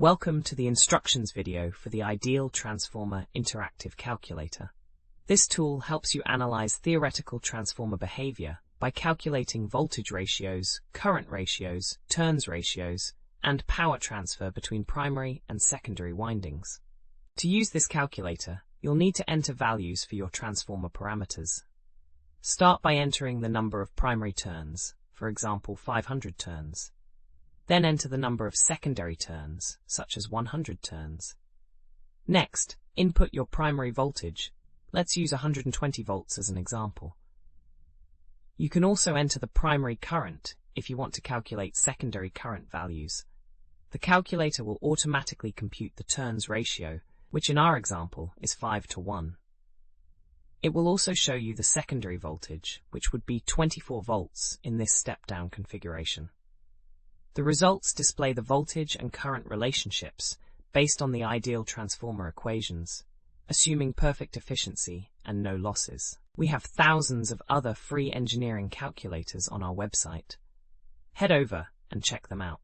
Welcome to the instructions video for the Ideal Transformer Interactive Calculator. This tool helps you analyze theoretical transformer behavior by calculating voltage ratios, current ratios, turns ratios, and power transfer between primary and secondary windings. To use this calculator, you'll need to enter values for your transformer parameters. Start by entering the number of primary turns, for example 500 turns. Then enter the number of secondary turns, such as 100 turns. Next, input your primary voltage. Let's use 120 volts as an example. You can also enter the primary current if you want to calculate secondary current values. The calculator will automatically compute the turns ratio, which in our example is 5:1. It will also show you the secondary voltage, which would be 24 volts in this step-down configuration. The results display the voltage and current relationships based on the ideal transformer equations, assuming perfect efficiency and no losses. We have thousands of other free engineering calculators on our website. Head over and check them out.